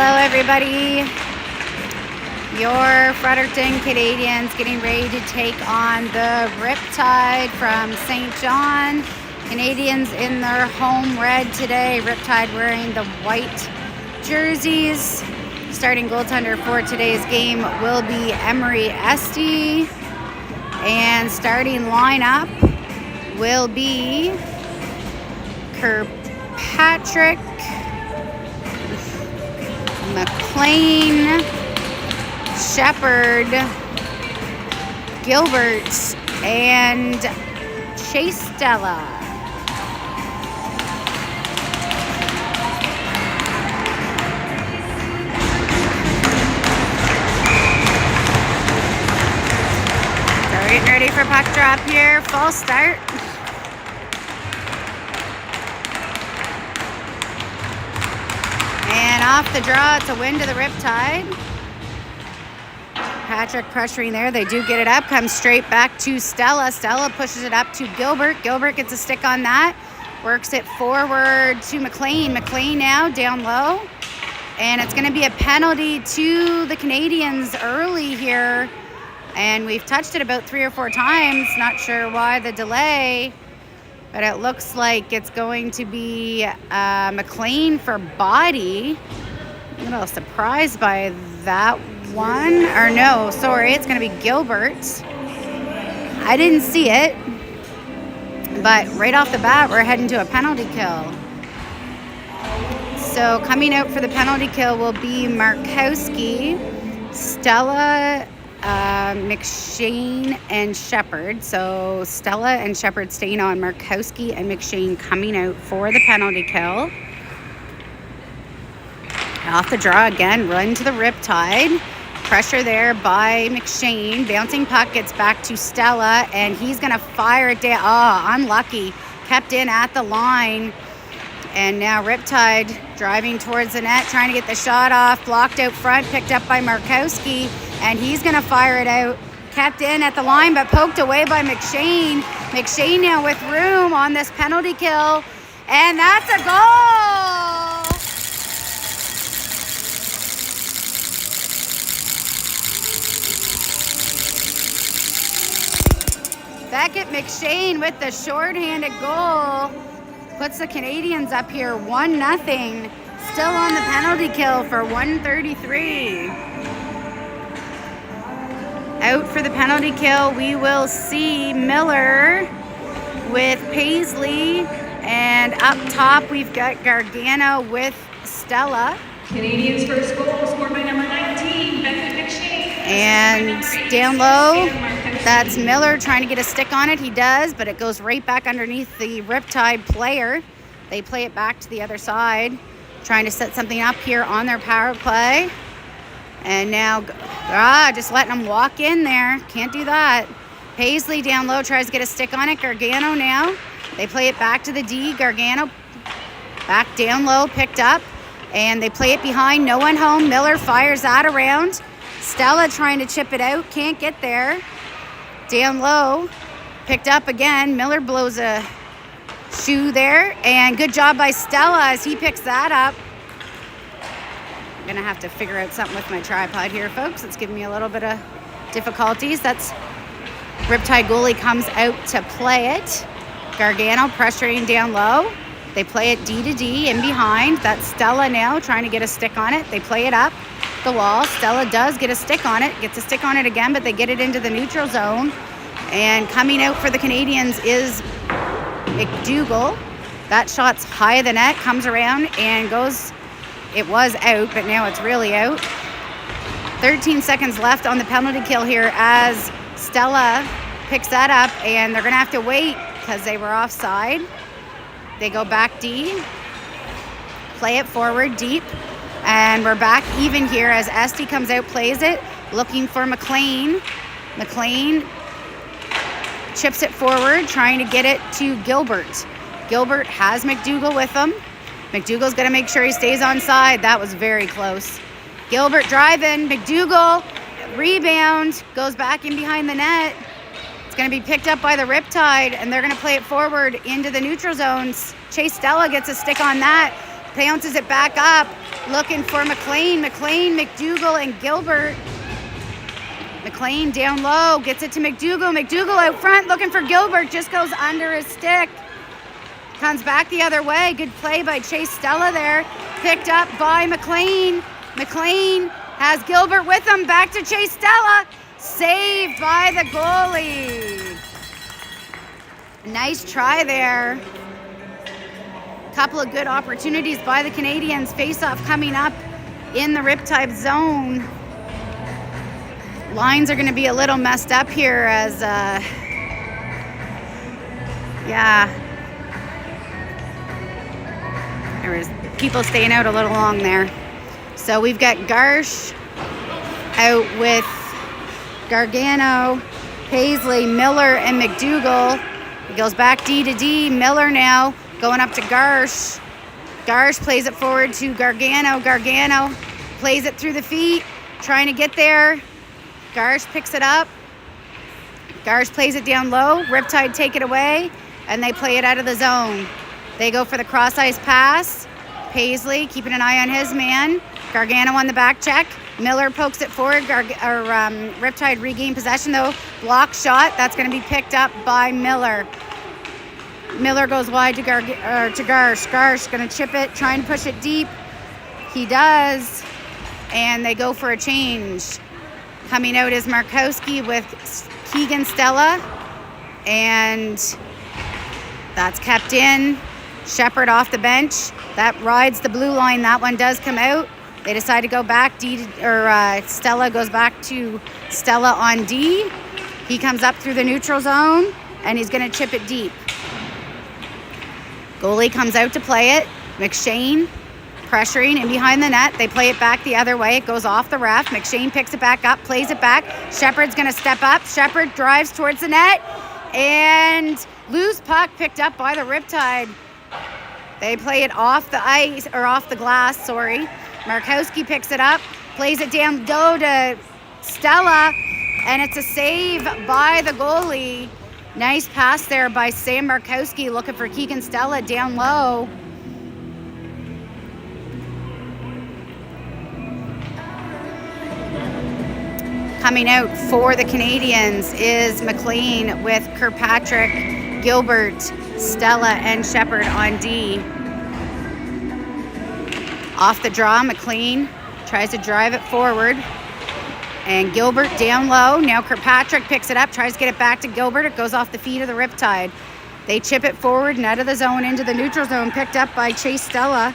Hello, everybody. Your Fredericton Canadiens getting ready to take on the Riptide from St. John. Canadiens in their home red today. Riptide wearing the white jerseys. Starting goaltender for today's game will be Emery Esty. And starting lineup will be Kirkpatrick, McLean, Shepherd, Gilbert, and Chase Stella. So we're getting ready for puck drop here. False start. And off the draw, it's a win to the Riptide. Patrick pressuring there. They do get it up. Comes straight back to Stella. Stella pushes it up to Gilbert. Gilbert gets a stick on that. Works it forward to McLean. McLean now down low. And it's going to be a penalty to the Canadiens early here. And we've touched it about 3 or 4 times. Not sure why the delay. But it looks like it's going to be McLean for body. I'm a little surprised by that one. Or no, sorry, it's going to be Gilbert. I didn't see it. But right off the bat, we're heading to a penalty kill. So coming out for the penalty kill will be Markowski, Stella, McShane, and Shepherd. So Stella and Shepherd staying on. Markowski and McShane coming out for the penalty kill. Off the draw again, run to the Riptide. Pressure there by McShane. Bouncing puck gets back to Stella, and he's going to fire it down. Oh, unlucky. Kept in at the line. And now Riptide driving towards the net, trying to get the shot off. Blocked out front, picked up by Markowski. And he's going to fire it out. Kept in at the line, but poked away by McShane. McShane now with room on this penalty kill. And that's a goal! Beckett McShane with the shorthanded goal. Puts the Canadiens up here 1-0. Still on the penalty kill for 1:33. Out for the penalty kill, we will see Miller with Paisley. And up top, we've got Gargano with Stella. Canadiens first goal scored by number 19, Beckett McShane. And down low, that's Miller trying to get a stick on it. He does, but it goes right back underneath the Riptide player. They play it back to the other side, trying to set something up here on their power play. And now, just letting them walk in there. Can't do that. Paisley down low tries to get a stick on it. Gargano now. They play it back to the D. Gargano back down low, picked up. And they play it behind. No one home. Miller fires that around. Stella trying to chip it out. Can't get there. Down low. Picked up again. Miller blows a shoe there. And good job by Stella as he picks that up. I'm going to have to figure out something with my tripod here, folks. It's giving me a little bit of difficulties. That's Riptide goalie comes out to play it. Gargano pressuring down low. They play it D to D in behind. That's Stella now trying to get a stick on it. They play it up the wall. Stella does get a stick on it. Gets a stick on it again, but they get it into the neutral zone. And coming out for the Canadiens is McDougall. That shot's high of the net, comes around and goes. It was out, but now it's really out. 13 seconds left on the penalty kill here as Stella picks that up, and they're going to have to wait because they were offside. They go back D, play it forward deep, and we're back even here as Esty comes out, plays it, looking for McLean. McLean chips it forward, trying to get it to Gilbert. Gilbert has McDougall with him. McDougall's going to make sure he stays on side. That was very close. Gilbert driving. McDougall, rebound, goes back in behind the net. It's going to be picked up by the Riptide, and they're going to play it forward into the neutral zones. Chase Stella gets a stick on that, bounces it back up, looking for McLean, McDougall, and Gilbert. McLean down low, gets it to McDougall. McDougall out front looking for Gilbert, just goes under his stick. Comes back the other way. Good play by Chase Stella there. Picked up by McLean. McLean has Gilbert with him. Back to Chase Stella. Saved by the goalie. Nice try there. Couple of good opportunities by the Canadiens. Face-off coming up in the Riptide zone. Lines are going to be a little messed up here as, there was people staying out a little long there. So we've got Garsh out with Gargano, Paisley, Miller, and McDougall. It goes back D to D. Miller now going up to Garsh. Garsh plays it forward to Gargano. Gargano plays it through the feet, trying to get there. Garsh picks it up. Garsh plays it down low. Riptide take it away, and they play it out of the zone. They go for the cross-ice pass. Paisley keeping an eye on his man. Gargano on the back check. Miller pokes it forward. Riptide regain possession, though. Block shot. That's going to be picked up by Miller. Miller goes wide to Garsh. Garsh going to chip it, trying to push it deep. He does, and they go for a change. Coming out is Markowski with Keegan Stella, and that's kept in. Shepard off the bench. That rides the blue line. That one does come out. They decide to go back. Stella goes back to Stella on D. He comes up through the neutral zone, and he's going to chip it deep. Goalie comes out to play it. McShane pressuring in behind the net. They play it back the other way. It goes off the ref. McShane picks it back up, plays it back. Shepard's going to step up. Shepard drives towards the net, and loose puck picked up by the Riptide. They play it off the ice, or off the glass, sorry. Markowski picks it up, plays it down low to Stella, and it's a save by the goalie. Nice pass there by Sam Markowski, looking for Keegan Stella down low. Coming out for the Canadiens is McLean with Kirkpatrick, Gilbert, Stella, and Shepard on D. Off the draw, McLean tries to drive it forward. And Gilbert down low. Now Kirkpatrick picks it up, tries to get it back to Gilbert. It goes off the feet of the Riptide. They chip it forward and out of the zone into the neutral zone, picked up by Chase Stella.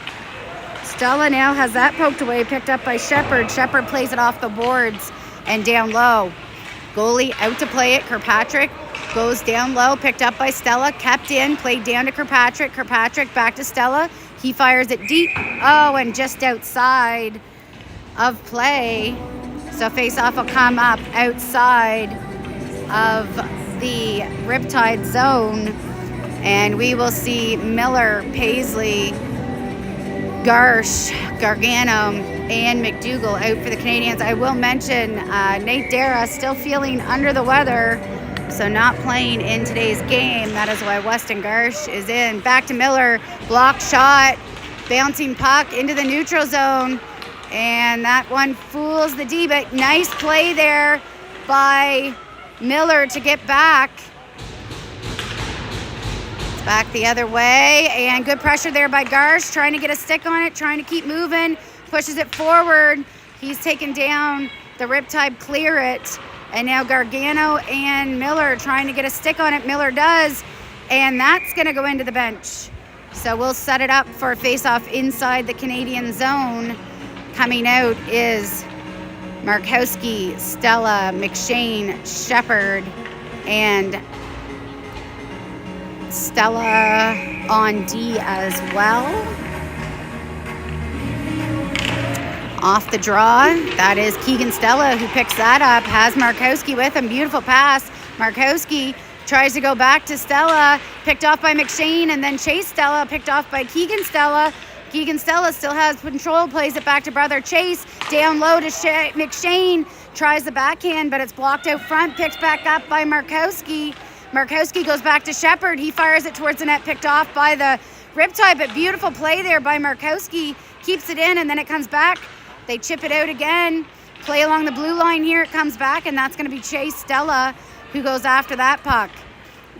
Stella now has that poked away, picked up by Shepard. Shepard plays it off the boards and down low. Goalie out to play it. Kirkpatrick goes down low, picked up by Stella, kept in, played down to Kirkpatrick. Kirkpatrick back to Stella. He fires it deep. Oh, and just outside of play. So face-off will come up outside of the Riptide zone. And we will see Miller, Paisley, Garsh, Gargano, and McDougall out for the Canadiens. I will mention Nate Dara still feeling under the weather, so not playing in today's game. That is why Weston Garsh is in. Back to Miller, block shot, bouncing puck into the neutral zone, and that one fools the D, but nice play there by Miller to get back. It's back the other way, and good pressure there by Garsh, trying to get a stick on it, trying to keep moving, pushes it forward. He's taken down. The Riptide clear it. And now Gargano and Miller trying to get a stick on it. Miller does. And that's going to go into the bench. So we'll set it up for a face-off inside the Canadian zone. Coming out is Markowski, Stella, McShane, Shepard, and Stella on D as well. Off the draw, that is Keegan Stella who picks that up, has Markowski with him. Beautiful pass. Markowski tries to go back to Stella, picked off by McShane, and then Chase Stella, picked off by Keegan Stella. Keegan Stella still has control, plays it back to brother Chase, down low to McShane, tries the backhand, but it's blocked out front, picked back up by Markowski. Markowski goes back to Shepard. He fires it towards the net, picked off by the Riptide, but beautiful play there by Markowski. keeps it in, and then it comes back. They chip it out again. Play along the blue line here. It comes back, and that's going to be Chase Stella who goes after that puck.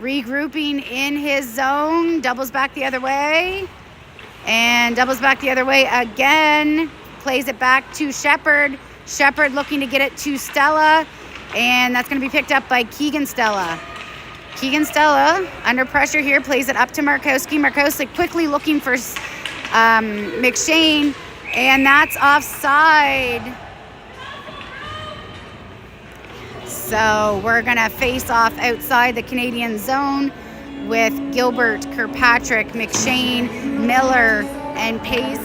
Regrouping in his zone. Doubles back the other way. And doubles back the other way again. Plays it back to Shepard. Shepard looking to get it to Stella. And that's going to be picked up by Keegan Stella. Keegan Stella, under pressure here, plays it up to Markowski. Markowski quickly looking for McShane. And that's offside. So we're going to face off outside the Canadian zone with Gilbert, Kirkpatrick, McShane, Miller, and Paisley.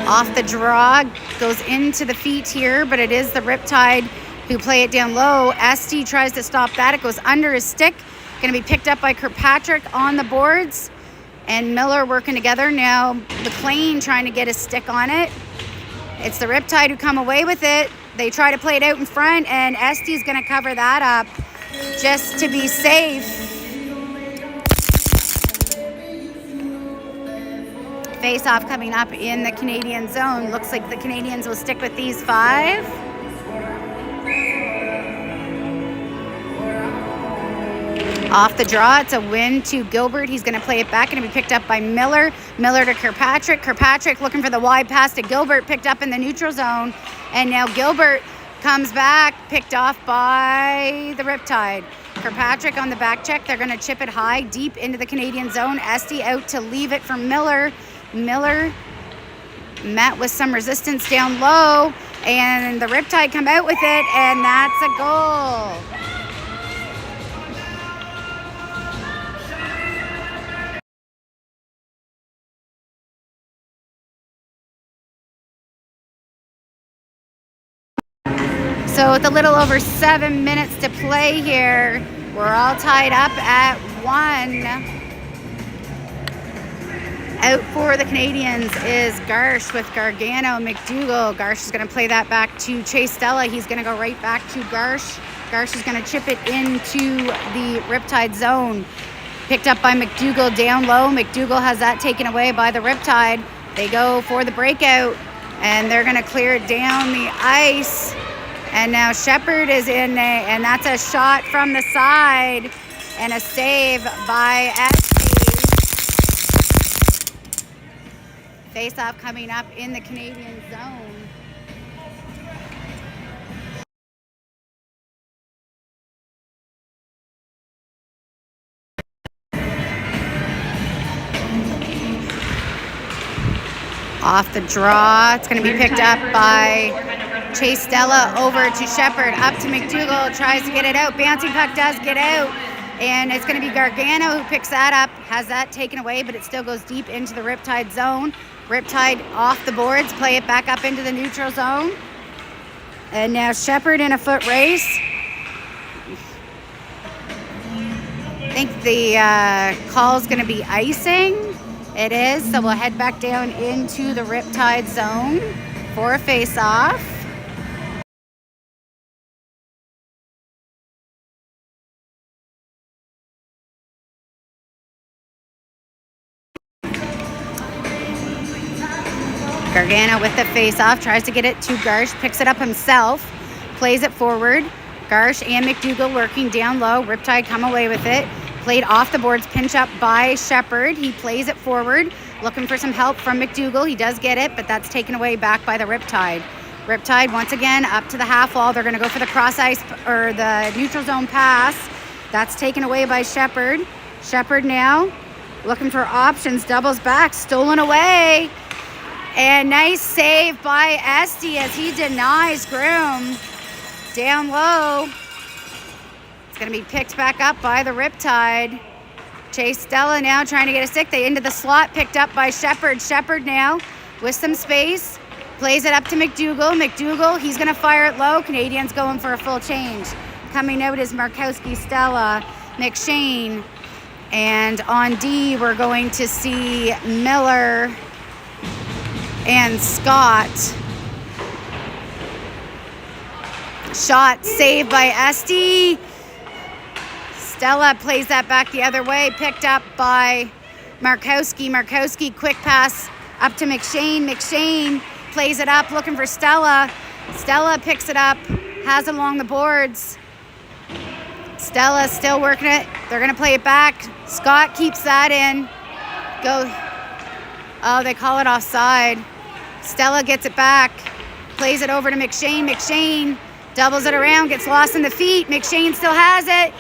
Off the draw, goes into the feet here, but it is the Riptide who play it down low. Esty tries to stop that. It goes under his stick. Going to be picked up by Kirkpatrick on the boards. And Miller working together. Now McLean trying to get a stick on it. It's the Riptide who come away with it. They try to play it out in front, and Esty's going to cover that up just to be safe. Face-off coming up in the Canadian zone. Looks like the Canadiens will stick with these 5. Off the draw, it's a win to Gilbert. He's going to play it back, and it'll be picked up by Miller. Miller to Kirkpatrick. Kirkpatrick looking for the wide pass to Gilbert, picked up in the neutral zone. And now Gilbert comes back, picked off by the Riptide. Kirkpatrick on the back check. They're going to chip it high, deep into the Canadian zone. Esty out to leave it for Miller. Miller met with some resistance down low, and the Riptide come out with it, and that's a goal. So with a little over 7 minutes to play here, we're all tied up at 1. Out for the Canadiens is Garsh with Gargano, McDougall. Garsh is going to play that back to Chase Stella. He's going to go right back to Garsh. Garsh is going to chip it into the Riptide zone. Picked up by McDougall down low. McDougall has that taken away by the Riptide. They go for the breakout, and they're going to clear it down the ice. And now Shepard is in there, and that's a shot from the side and a save by Esty. Face-off coming up in the Canadian zone. Off the draw, it's going to be picked up by Chase Stella over to Shepard, up to McDougall, tries to get it out. Bouncing puck does get out, and it's going to be Gargano who picks that up, has that taken away, but it still goes deep into the Riptide zone. Riptide off the boards, play it back up into the neutral zone. And now Shepard in a foot race. I think the call's going to be icing. It is, so we'll head back down into the Riptide zone for a face-off. Gargano with the face-off, tries to get it to Garsh, picks it up himself, plays it forward. Garsh and McDougall working down low. Riptide come away with it. Played off the boards, pinch up by Shepard. He plays it forward, looking for some help from McDougall. He does get it, but that's taken away back by the Riptide. Riptide once again up to the half wall. They're going to go for the cross ice or the neutral zone pass. That's taken away by Shepard. Shepard now looking for options, doubles back, stolen away. And nice save by Esty as he denies Groom. Down low. It's going to be picked back up by the Riptide. Chase Stella now trying to get a stick. They into the slot, picked up by Shepard. Shepard now with some space. Plays it up to McDougall. McDougall, he's going to fire it low. Canadiens going for a full change. Coming out is Markowski, Stella, McShane. And on D, we're going to see Miller and Scott. Shot saved by Esty. Stella plays that back the other way, picked up by Markowski. Markowski, quick pass up to McShane. McShane plays it up, looking for Stella. Stella picks it up, has it along the boards. Stella still working it. They're going to play it back. Scott keeps that in. Oh, they call it offside. Stella gets it back, plays it over to McShane. McShane doubles it around, gets lost in the feet. McShane still has it,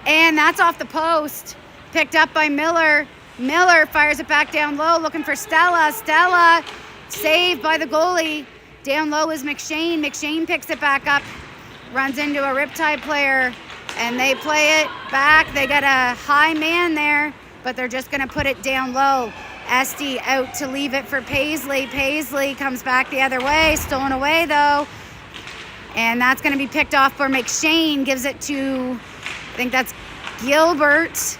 and that's off the post. Picked up by Miller. Miller fires it back down low, looking for Stella. Stella saved by the goalie. Down low is McShane. McShane picks it back up, runs into a Riptide player, and they play it back. They got a high man there, but they're just going to put it down low. Esty out to leave it for Paisley. Paisley comes back the other way, stolen away though. And that's going to be picked off for McShane. Gives it to, I think that's Gilbert.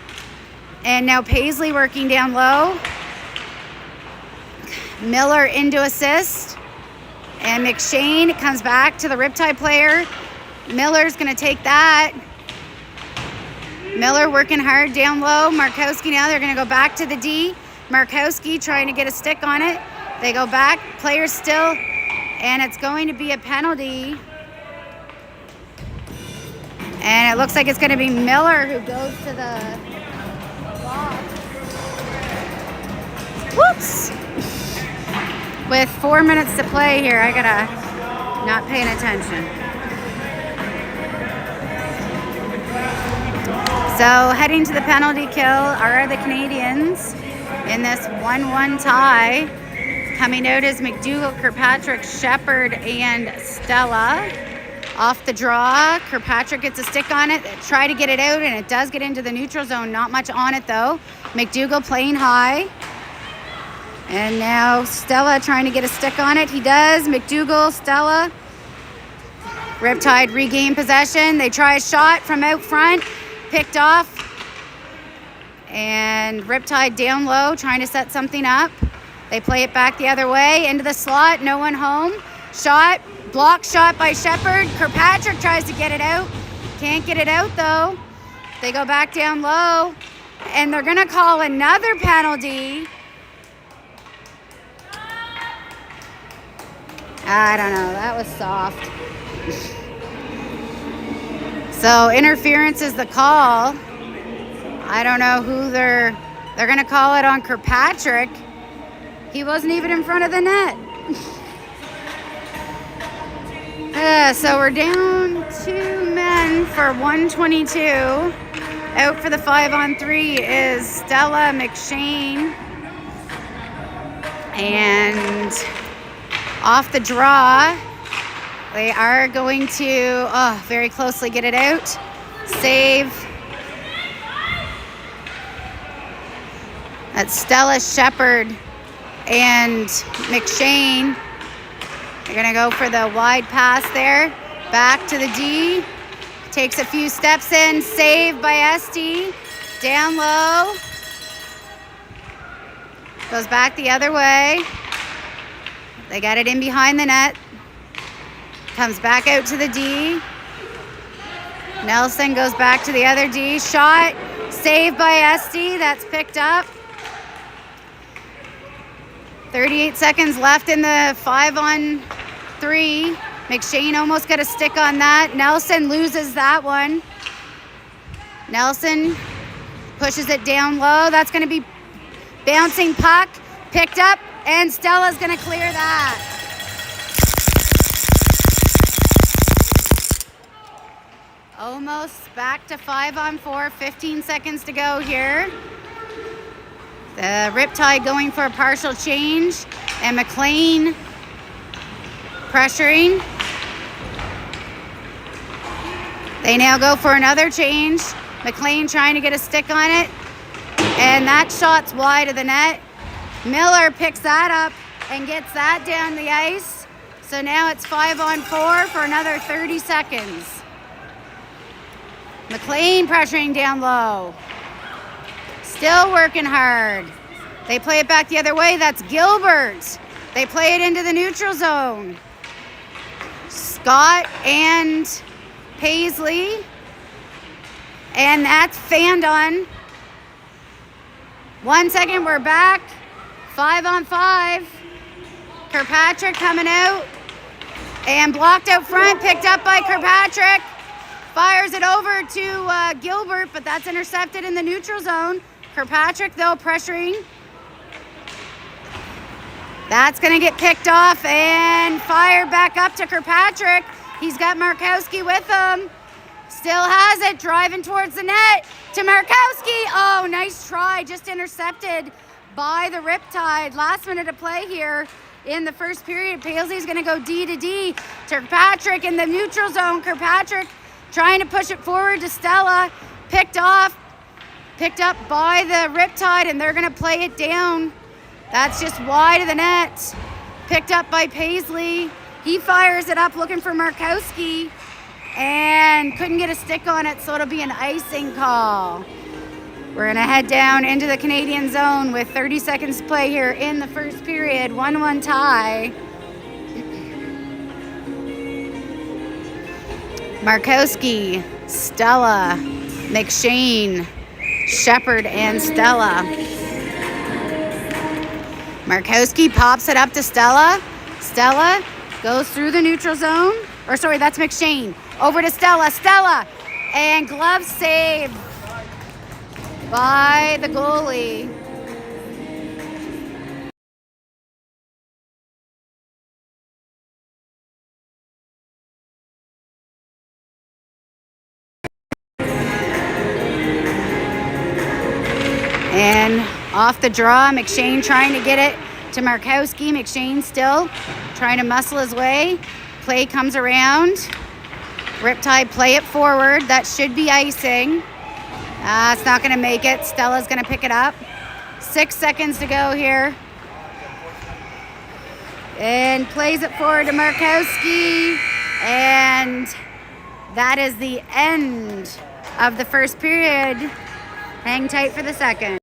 And now Paisley working down low. Miller into assist. And McShane comes back to the Riptide player. Miller's going to take that. Miller working hard down low. Markowski now, they're going to go back to the D. Markowski trying to get a stick on it. They go back, players still, and it's going to be a penalty. And it looks like it's going to be Miller who goes to the box. Whoops! With 4 minutes to play here, I gotta not paying attention. So heading to the penalty kill are the Canadiens. In this 1-1 tie, coming out is McDougall, Kirkpatrick, Shepard, and Stella. Off the draw, Kirkpatrick gets a stick on it. Try to get it out, and it does get into the neutral zone. Not much on it, though. McDougall playing high. And now Stella trying to get a stick on it. He does. McDougall, Stella. Riptide regain possession. They try a shot from out front. Picked off. And Riptide down low, trying to set something up. They play it back the other way, into the slot, no one home. Shot, block shot by Shepard. Kirkpatrick tries to get it out. Can't get it out, though. They go back down low, and they're going to call another penalty. I don't know, that was soft. So interference is the call. I don't know who they're going to call it on Kirkpatrick. He wasn't even in front of the net. So we're down 2 men for 122. Out for the 5-on-3 is Stella, McShane. And off the draw, they are going to very closely get it out. Save. That's Stella, Shepard, and McShane. They're going to go for the wide pass there. Back to the D. Takes a few steps in. Saved by Esty. Down low. Goes back the other way. They got it in behind the net. Comes back out to the D. Nelson goes back to the other D. Shot. Saved by Esty. That's picked up. 38 seconds left in the 5-on-3. McShane almost got a stick on that. Nelson loses that one. Nelson pushes it down low. That's going to be bouncing puck. Picked up, and Stella's going to clear that. Almost back to 5-on-4. 15 seconds to go here. The Riptide going for a partial change, and McLean pressuring. They now go for another change. McLean trying to get a stick on it, and that shot's wide of the net. Miller picks that up and gets that down the ice. So now it's 5-on-4 for another 30 seconds. McLean pressuring down low. Still working hard. They play it back the other way. That's Gilbert. They play it into the neutral zone. Scott and Paisley. And that's fanned on. 1 second, we're back. 5-on-5. Kirkpatrick coming out. And blocked out front, picked up by Kirkpatrick. Fires it over to Gilbert, but that's intercepted in the neutral zone. Kirkpatrick, though, pressuring. That's going to get picked off and fired back up to Kirkpatrick. He's got Markowski with him. Still has it, driving towards the net to Markowski. Oh, nice try, just intercepted by the Riptide. Last minute of play here in the first period. Paisley's going to go D to D. Kirkpatrick in the neutral zone. Kirkpatrick trying to push it forward to Stella. Picked up by the Riptide, and they're going to play it down. That's just wide of the net. Picked up by Paisley. He fires it up looking for Markowski and couldn't get a stick on it, so it'll be an icing call. We're going to head down into the Canadian zone with 30 seconds to play here in the first period. 1-1 tie. Markowski, Stella, McShane, Shepard, and Stella. Markowski pops it up to Stella. Stella goes through the neutral zone. Or sorry, that's McShane. Over to Stella. Stella. And glove save by the goalie. And off the draw, McShane trying to get it to Markowski. McShane still trying to muscle his way. Play comes around. Riptide play it forward. That should be icing. It's not going to make it. Stella's going to pick it up. 6 seconds to go here. And plays it forward to Markowski. And that is the end of the first period. Hang tight for the second.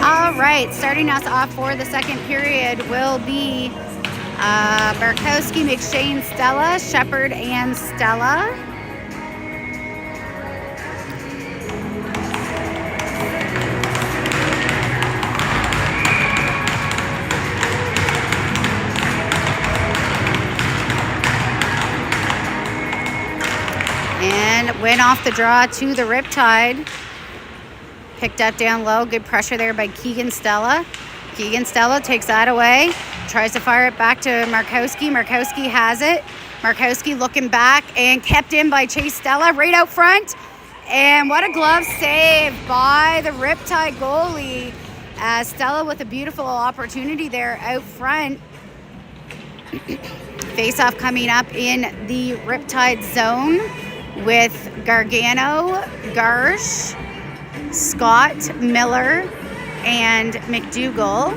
All right, starting us off for the second period will be Markowski, McShane, Stella, Shepard, and Stella. And went off the draw to the Riptide. Picked up down low. Good pressure there by Keegan Stella. Keegan Stella takes that away. Tries to fire it back to Markowski. Markowski has it. Markowski looking back and kept in by Chase Stella right out front. And what a glove save by the Riptide goalie. Stella with a beautiful opportunity there out front. Face-off coming up in the Riptide zone with Gargano, Garsh, Scott, Miller, and McDougall.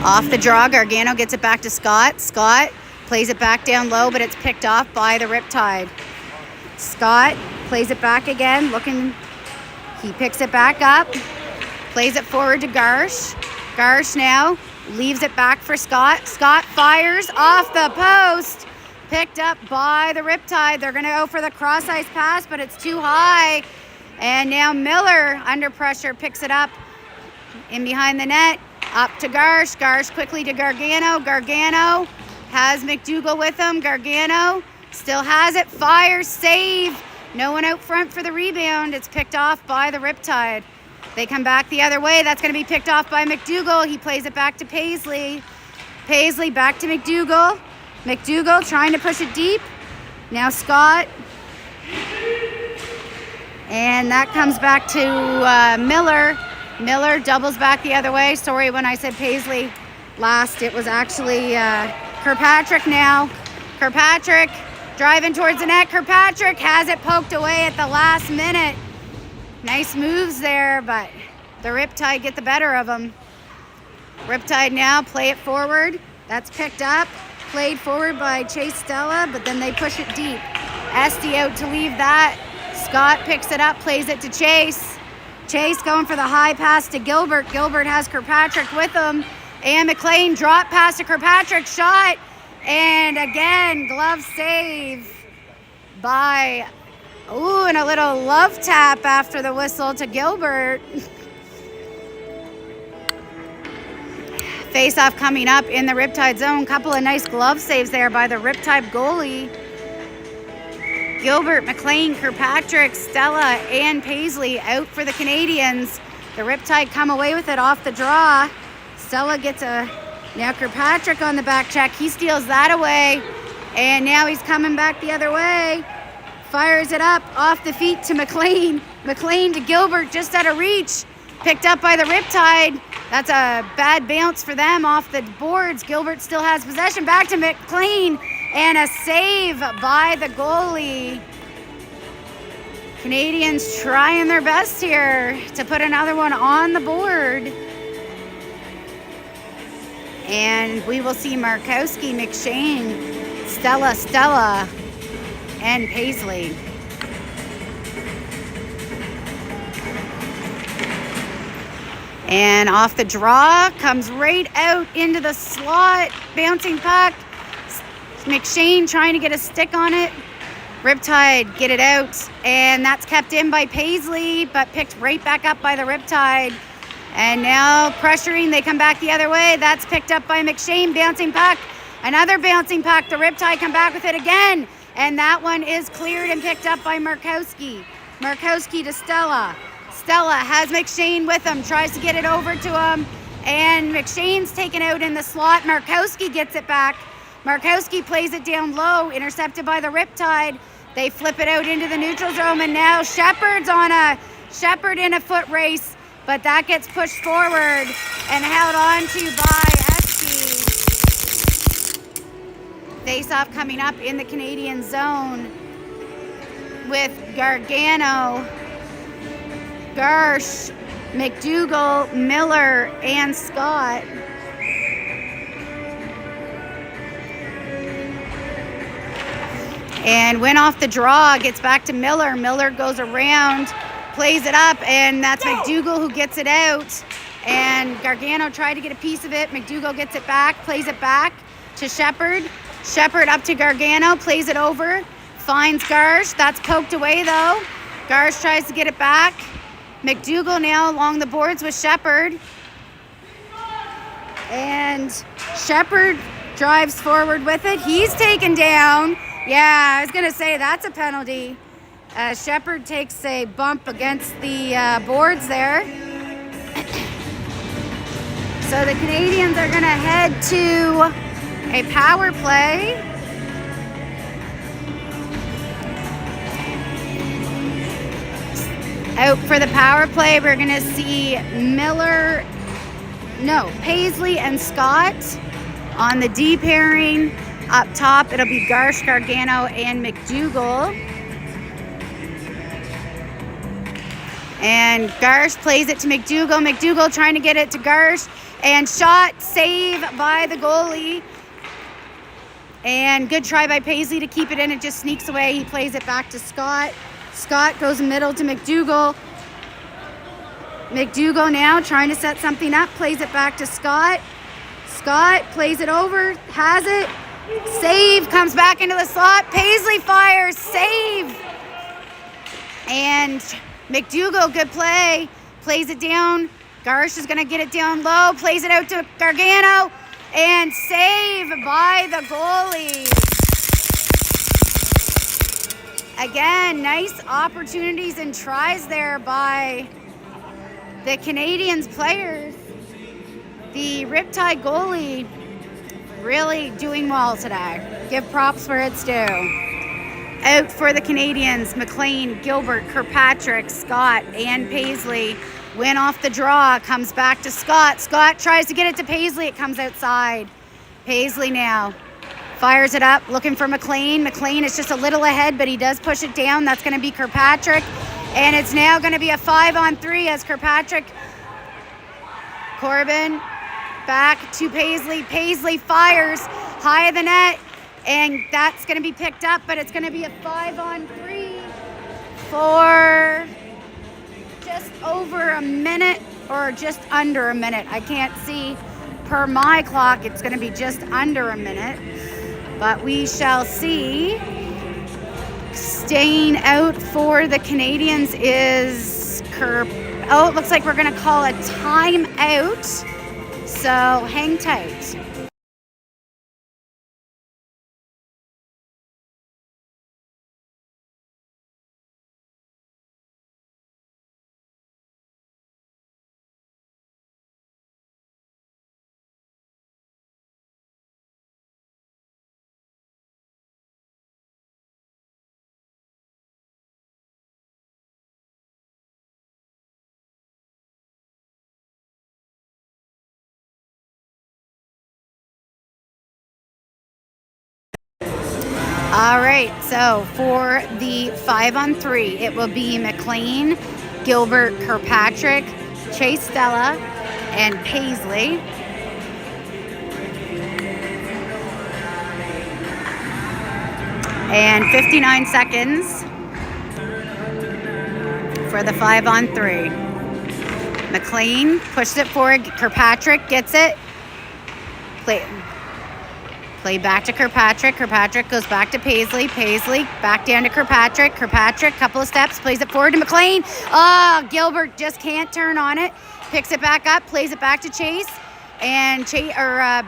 Off the draw, Gargano gets it back to Scott. Scott plays it back down low, but it's picked off by the Riptide. Scott plays it back again, he picks it back up, plays it forward to Garsh. Garsh now leaves it back for Scott. Scott fires off the post. Picked up by the Riptide. They're going to go for the cross-ice pass, but it's too high. And now Miller, under pressure, picks it up in behind the net. Up to Garsh. Garsh quickly to Gargano. Gargano has McDougall with him. Gargano still has it. Fires, save. No one out front for the rebound. It's picked off by the Riptide. They come back the other way. That's going to be picked off by McDougall. He plays it back to Paisley. Paisley back to McDougall. McDougall trying to push it deep. Now Scott. And that comes back to Miller. Miller doubles back the other way. Sorry when I said Paisley last. It was actually Kirkpatrick now. Kirkpatrick driving towards the net. Kirkpatrick has it poked away at the last minute. Nice moves there, but the Riptide get the better of them. Riptide now play it forward. That's picked up. Played forward by Chase Stella, but then they push it deep. Esty out to leave that. Scott picks it up, plays it to Chase. Chase going for the high pass to Gilbert. Gilbert has Kirkpatrick with him. And McLean drop pass to Kirkpatrick. Shot. And again, glove save by... Ooh, and a little love tap after the whistle to Gilbert. Face-off coming up in the Riptide zone. Couple of nice glove saves there by the Riptide goalie. Gilbert, McLean, Kirkpatrick, Stella, and Paisley out for the Canadiens. The Riptide come away with it off the draw. Stella gets now Kirkpatrick on the back check. He steals that away. And now he's coming back the other way. Fires it up off the feet to McLean. McLean to Gilbert just out of reach. Picked up by the Riptide. That's a bad bounce for them off the boards. Gilbert still has possession. Back to McLean. And a save by the goalie. Canadiens trying their best here to put another one on the board. And we will see Markowski, McShane, Stella, and Paisley. And off the draw, comes right out into the slot, bouncing puck. McShane trying to get a stick on it. Riptide get it out, and that's kept in by Paisley, but picked right back up by the Riptide. And now pressuring, they come back the other way. That's picked up by McShane, bouncing puck. Another bouncing puck. The Riptide come back with it again. And that one is cleared and picked up by Markowski. Markowski to Stella. Stella has McShane with him, tries to get it over to him. And McShane's taken out in the slot. Markowski gets it back. Markowski plays it down low, intercepted by the Riptide. They flip it out into the neutral zone, and now Shepard in a foot race, but that gets pushed forward and held on to by Esky. Face-off coming up in the Canadian zone with Gargano, Garsh, McDougall, Miller, and Scott. And went off the draw, gets back to Miller. Miller goes around, plays it up, and that's McDougall who gets it out. And Gargano tried to get a piece of it. McDougall gets it back, plays it back to Shepard. Shepard up to Gargano, plays it over, finds Garsh. That's poked away though. Garsh tries to get it back. McDougall now along the boards with Shepard. And Shepard drives forward with it. He's taken down. Yeah, I was going to say that's a penalty. Shepard takes a bump against the boards there. So the Canadiens are going to head to a power play. Out for the power play, we're going to see Paisley and Scott on the D pairing. Up top, it'll be Garsh, Gargano, and McDougall. And Garsh plays it to McDougall. McDougall trying to get it to Garsh. And shot, save by the goalie. And good try by Paisley to keep it in. It just sneaks away. He plays it back to Scott. Scott goes middle to McDougall. McDougall now trying to set something up. Plays it back to Scott. Scott plays it over. Has it. Save. Comes back into the slot. Paisley fires. Save. And McDougall, good play. Plays it down. Garsh is going to get it down low. Plays it out to Gargano. And save by the goalie. Again, nice opportunities and tries there by the Canadiens players, the Riptide goalie, really doing well today. Give props where it's due. Out for the Canadiens, McLean, Gilbert, Kirkpatrick, Scott, and Paisley. Win off the draw, comes back to Scott. Scott tries to get it to Paisley, it comes outside. Paisley now fires it up, looking for McLean. McLean is just a little ahead, but he does push it down. That's going to be Kirkpatrick. And it's now going to be a 5-on-3 as Kirkpatrick. Corbin back to Paisley. Paisley fires high of the net. And that's going to be picked up, but it's going to be a 5-on-3 for just over a minute or just under a minute. I can't see per my clock. It's going to be just under a minute, but we shall see. Staying out for the Canadiens is Oh, it looks like we're going to call a timeout. So hang tight. All right, so for the 5-on-3, it will be McLean, Gilbert, Kirkpatrick, Chase Stella, and Paisley. And 59 seconds for the 5-on-3. McLean pushes it forward. Kirkpatrick gets it. Play back to Kirkpatrick. Kirkpatrick goes back to Paisley. Paisley back down to Kirkpatrick. Kirkpatrick, couple of steps, plays it forward to McLean. Oh, Gilbert just can't turn on it. Picks it back up, plays it back to Chase, and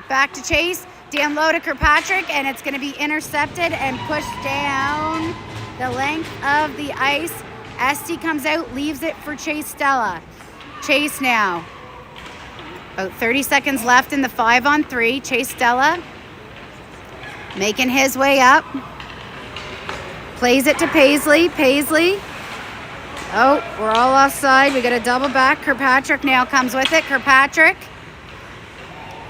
back to Chase. Down low to Kirkpatrick, and it's going to be intercepted and pushed down the length of the ice. Esty comes out, leaves it for Chase Stella. Chase now. About 30 seconds left in the 5-on-3. Chase Stella making his way up. Plays it to Paisley. Paisley. Oh, we're all offside. We got a double back. Kirkpatrick now comes with it. Kirkpatrick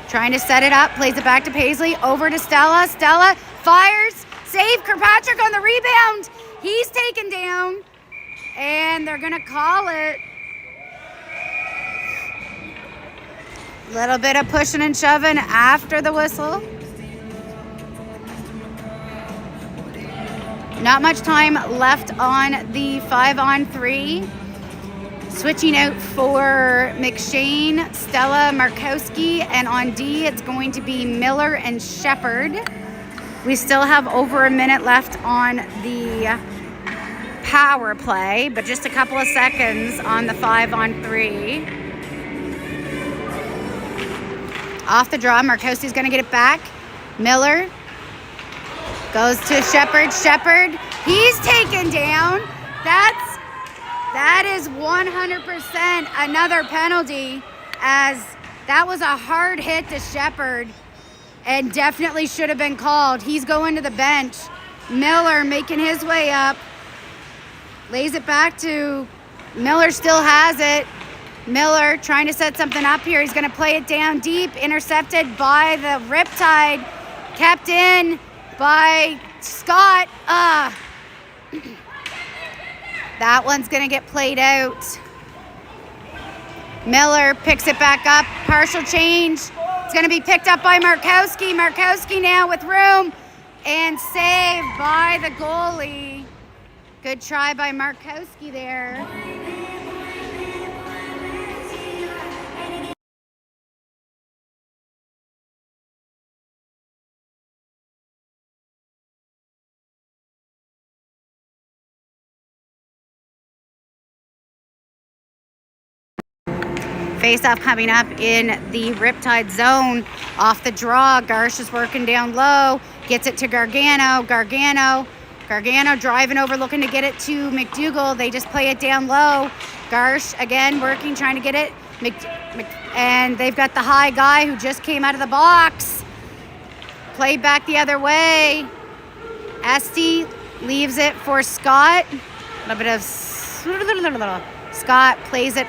trying to set it up. Plays it back to Paisley. Over to Stella. Stella fires. Save. Kirkpatrick on the rebound. He's taken down. And they're going to call it. Little bit of pushing and shoving after the whistle. Not much time left on the 5-on-3. Switching out for McShane, Stella, Markowski, and on D, it's going to be Miller and Shepard. We still have over a minute left on the power play, but just a couple of seconds on the 5-on-3. Off the draw, Markowski's going to get it back. Miller goes to Shepard. Shepard, he's taken down. That is 100% another penalty, as that was a hard hit to Shepard and definitely should have been called. He's going to the bench. Miller making his way up. Lays it back to Miller, still has it. Miller trying to set something up here. He's going to play it down deep. Intercepted by the Riptide. Kept in by Scott. That one's going to get played out. Miller picks it back up. Partial change. It's going to be picked up by Markowski. Markowski now with room. And saved by the goalie. Good try by Markowski there. Face-off coming up in the Riptide zone. Off the draw, Garsh is working down low. Gets it to Gargano. Gargano driving over, looking to get it to McDougall. They just play it down low. Garsh again working, trying to get it. And they've got the high guy who just came out of the box. Played back the other way. Esty leaves it for Scott. A little bit of Scott plays it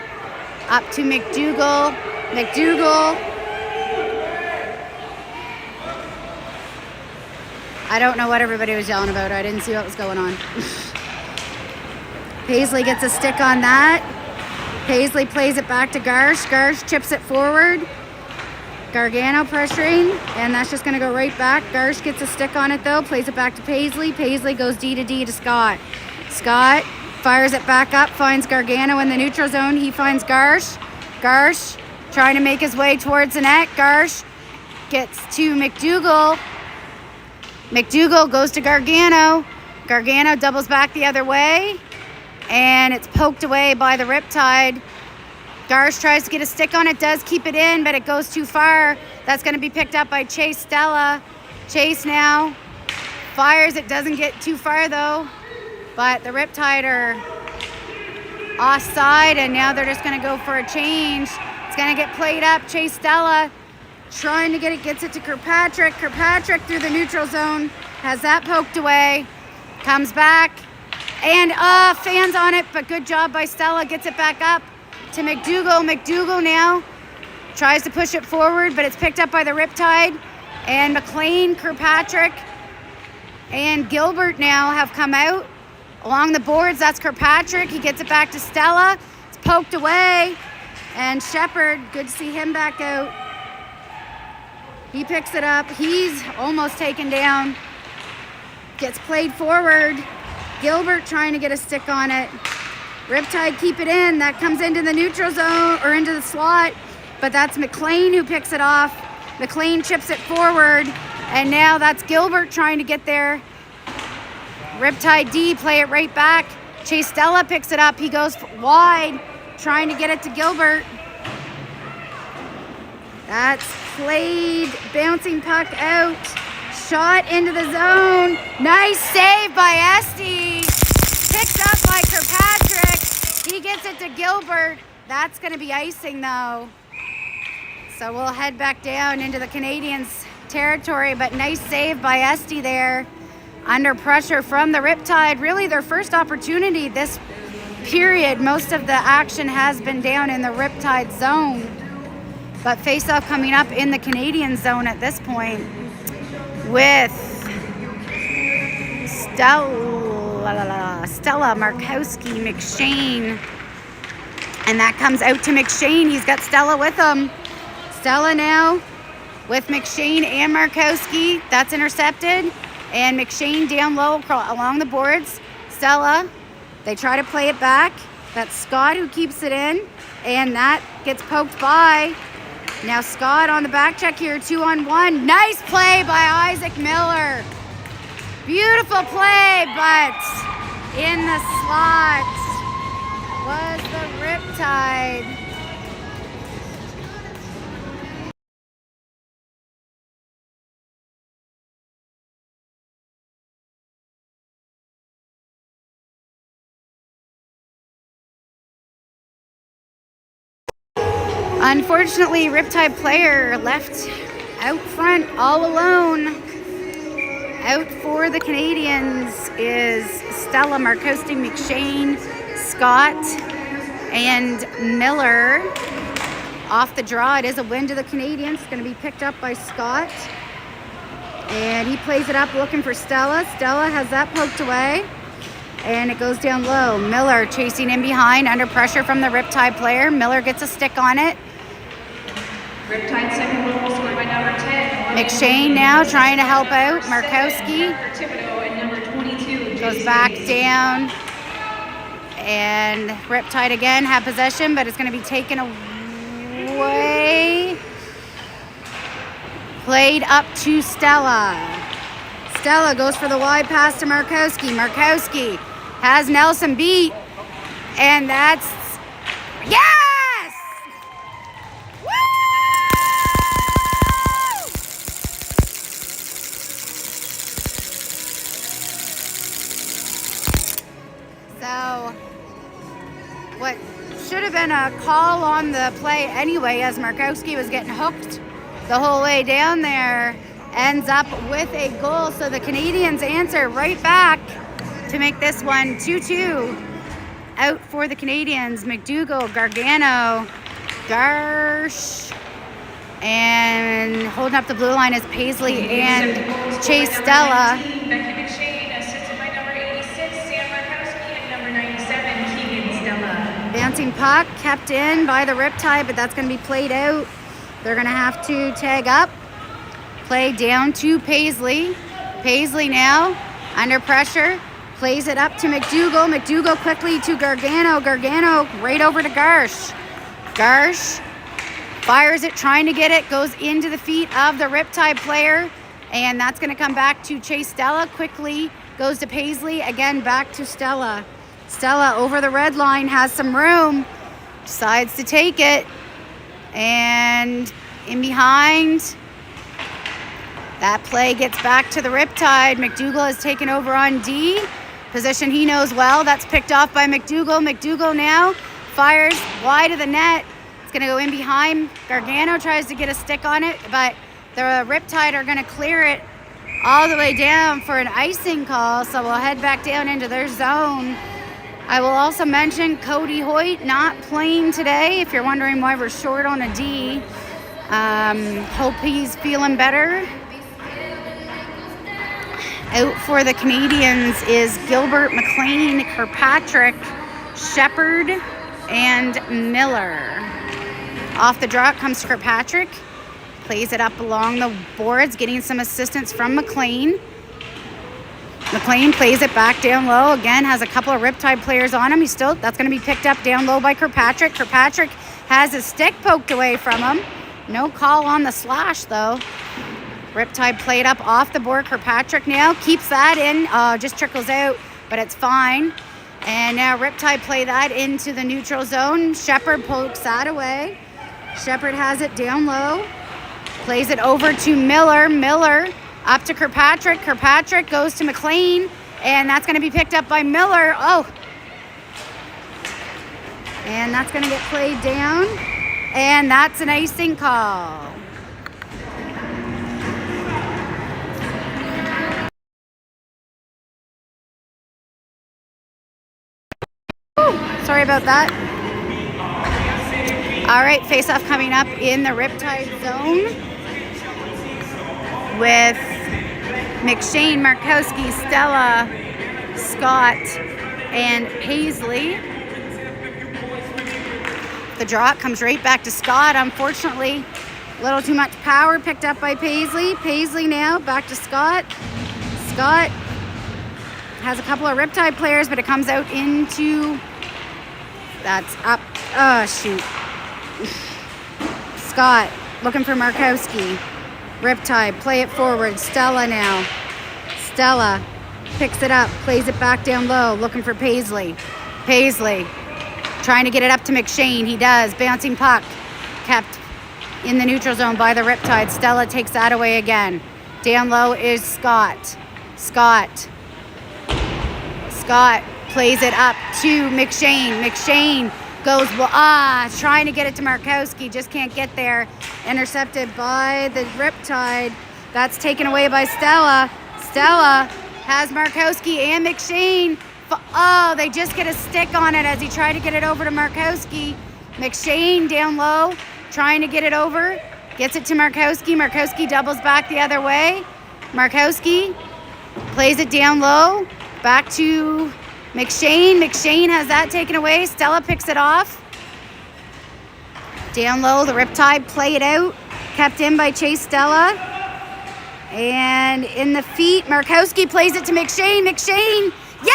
up to McDougall. I don't know what everybody was yelling about. I didn't see what was going on. Paisley gets a stick on that. Paisley plays it back to Garsh. Garsh chips it forward. Gargano pressuring, and that's just going to go right back. Garsh gets a stick on it though, plays it back to Paisley. Paisley goes D to D to Scott. Scott fires it back up, finds Gargano in the neutral zone. He finds Garsh. Garsh trying to make his way towards the net. Garsh gets to McDougall. McDougall goes to Gargano. Gargano doubles back the other way, and it's poked away by the Riptide. Garsh tries to get a stick on it, does keep it in, but it goes too far. That's going to be picked up by Chase Stella. Chase now fires it, doesn't get too far though, but the Riptide are offside, and now they're just going to go for a change. It's going to get played up. Chase Stella trying to get it, gets it to Kirkpatrick. Kirkpatrick through the neutral zone, has that poked away, comes back, and fans on it, but good job by Stella, gets it back up to McDougall. McDougall now tries to push it forward, but it's picked up by the Riptide. And McLean, Kirkpatrick, and Gilbert now have come out along the boards. That's Kirkpatrick. He gets it back to Stella. It's poked away. And Shepard, good to see him back out. He picks it up. He's almost taken down. Gets played forward. Gilbert trying to get a stick on it. Riptide keep it in. That comes into the neutral zone or into the slot, but that's McLean who picks it off. McLean chips it forward, and now that's Gilbert trying to get there. Riptide D play it right back. Chase Stella picks it up. He goes wide, trying to get it to Gilbert. That's played, bouncing puck out. Shot into the zone. Nice save by Esty. Picked up by Kirkpatrick. He gets it to Gilbert. That's going to be icing though. So we'll head back down into the Canadiens territory, but nice save by Esty there. Under pressure from the Riptide. Really their first opportunity this period. Most of the action has been down in the Riptide zone. But face-off coming up in the Canadiens zone at this point with Stella Markowski, McShane. And that comes out to McShane. He's got Stella with him. Stella now with McShane and Markowski. That's intercepted. And McShane down low along the boards. Stella, they try to play it back. That's Scott who keeps it in. And that gets poked by. Now Scott on the back check here, 2-on-1. Nice play by Isaac Miller. Beautiful play, but in the slot was the Riptide. Unfortunately, Riptide player left out front all alone. Out for the Canadiens is Stella Markowski, McShane, Scott, and Miller. Off the draw, it is a win to the Canadiens. It's going to be picked up by Scott. And he plays it up looking for Stella. Stella has that poked away. And it goes down low. Miller chasing in behind under pressure from the Riptide player. Miller gets a stick on it. Riptide second goal scored by number 10. McShane now trying to help out. Markowski And number 22. goes back down. And Riptide again have possession, but it's going to be taken away. Played up to Stella. Stella goes for the wide pass to Markowski. Markowski has Nelson beat. And that's... Yes! Woo! So, what should have been a call on the play anyway, as Markowski was getting hooked the whole way down there, ends up with a goal. So the Canadiens answer right back to make this one 2-2. Out for the Canadiens, McDougall, Gargano, Garsh, and holding up the blue line is Paisley and Chase Stella. Becky McShane, assisted by number 86, Sam Markowski, and number 97, Keegan Stella. Bouncing puck kept in by the Riptide, but that's going to be played out. They're going to have to tag up. Play down to Paisley. Paisley now under pressure. Plays it up to McDougall. McDougall quickly to Gargano. Gargano right over to Garsh. Garsh fires it, trying to get it. Goes into the feet of the Riptide player. And that's going to come back to Chase Stella. Quickly goes to Paisley. Again, back to Stella. Stella over the red line, has some room. Decides to take it. And in behind, that play gets back to the Riptide. McDougall has taken over on D. Position he knows well. That's picked off by McDougall. McDougall now fires wide of the net. It's going to go in behind. Gargano tries to get a stick on it, but the Riptide are going to clear it all the way down for an icing call. So we'll head back down into their zone. I will also mention Cody Hoyt not playing today, if you're wondering why we're short on a D. Hope he's feeling better. Out for the Canadiens is Gilbert, McLean, Kirkpatrick, Shepard, and Miller. Off the draw comes Kirkpatrick. Plays it up along the boards, getting some assistance from McLean. McLean plays it back down low. Again, has a couple of Riptide players on him. That's going to be picked up down low by Kirkpatrick. Kirkpatrick has his stick poked away from him. No call on the slash, though. Riptide played up off the board. Kirkpatrick now keeps that in. Just trickles out, but it's fine. And now Riptide play that into the neutral zone. Shepard pokes that away. Shepard has it down low. Plays it over to Miller. Miller up to Kirkpatrick. Kirkpatrick goes to McLean, and that's going to be picked up by Miller. Oh. And that's going to get played down. And that's an icing call. Sorry about that. All right, face-off coming up in the Riptide zone with McShane, Markowski, Stella, Scott, and Paisley. The draw comes right back to Scott. Unfortunately, a little too much power picked up by Paisley. Paisley now back to Scott. Scott has a couple of Riptide players, but it comes out into... That's up. Oh, shoot. Scott looking for Markowski. Riptide, play it forward. Stella now. Stella picks it up, plays it back down low, looking for Paisley. Paisley trying to get it up to McShane. He does. Bouncing puck kept in the neutral zone by the Riptide. Stella takes that away again. Down low is Scott. Scott plays it up to McShane. McShane goes, trying to get it to Markowski. Just can't get there. Intercepted by the Riptide. That's taken away by Stella. Stella has Markowski and McShane. They just get a stick on it as he tried to get it over to Markowski. McShane down low, trying to get it over. Gets it to Markowski. Markowski doubles back the other way. Markowski plays it down low. Back to McShane. McShane has that taken away. Stella picks it off. Down low, the Riptide play it out. Kept in by Chase Stella. And in the feet, Markowski plays it to McShane. McShane, yeah!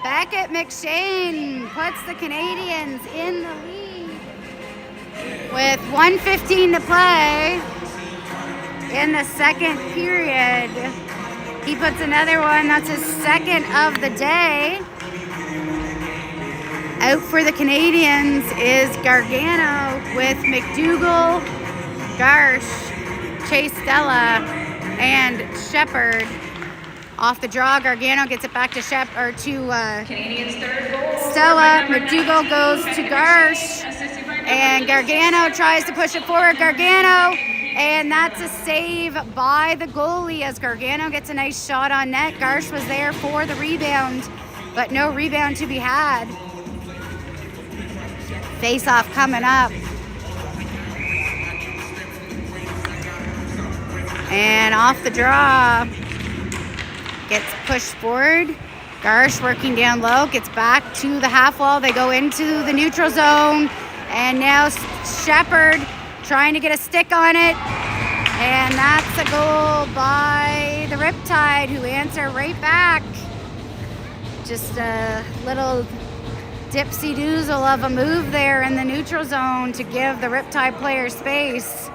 Beckett McShane puts the Canadiens in the lead. With 1:15 to play in the second period. He puts another one. That's his second of the day. Out for the Canadiens is Gargano with McDougall, Garsh, chase Stella and Shepard. Off the draw, Gargano gets it back to Canadiens' third goal. Stella. McDougall goes to Garsh, and Gargano tries to push it forward. Gargano, and that's a save by the goalie as Gargano gets a nice shot on net. Garsh was there for the rebound, but no rebound to be had. Face-off coming up. And off the draw, gets pushed forward. Garsh working down low, gets back to the half wall. They go into the neutral zone. And now Shepard trying to get a stick on it. And that's a goal by the Riptide, who answer right back. Just a little dipsy-doozle of a move there in the neutral zone to give the Riptide players space.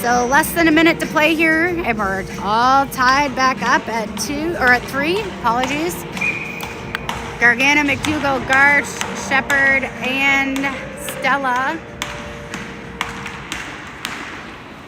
So less than a minute to play here, and we're all tied back up at 3. Apologies. Gargano, McDougall, Garsh, Shepard, and Stella.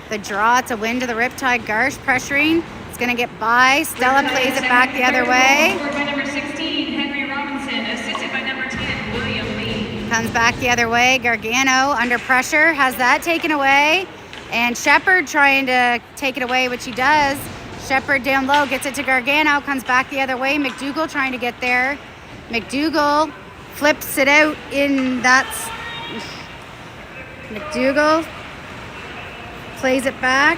The draw, it's a win to the Riptide. Garsh pressuring. It's going to get by. Stella plays it back the other way. Scored by number 16, Henry Robinson. Assisted by number 10, William Lee. Comes back the other way. Gargano under pressure. Has that taken away. And Shepard trying to take it away, which he does. Shepard down low, gets it to Gargano, comes back the other way. McDougall trying to get there. McDougall flips it out in McDougall plays it back.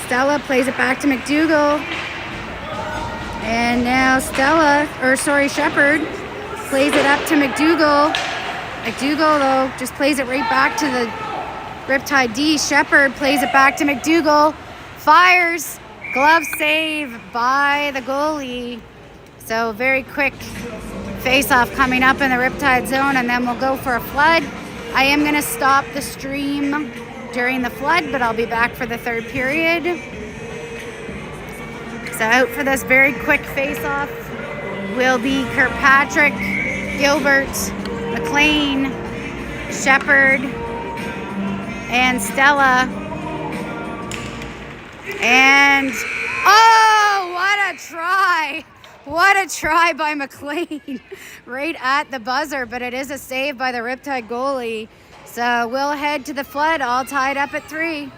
Stella plays it back to McDougall. And now Shepard plays it up to McDougall. McDougall, though, just plays it right back to the Riptide D. Shepard plays it back to McDougall. Fires. Glove save by the goalie. So very quick face-off coming up in the Riptide zone, and then we'll go for a flood. I am going to stop the stream during the flood, but I'll be back for the third period. So out for this very quick face-off will be Kirkpatrick, Gilbert, McLean, Shepard, and Stella. And, oh, what a try. What a try by McLean right at the buzzer, but it is a save by the Riptide goalie. So we'll head to the flood, all tied up at 3.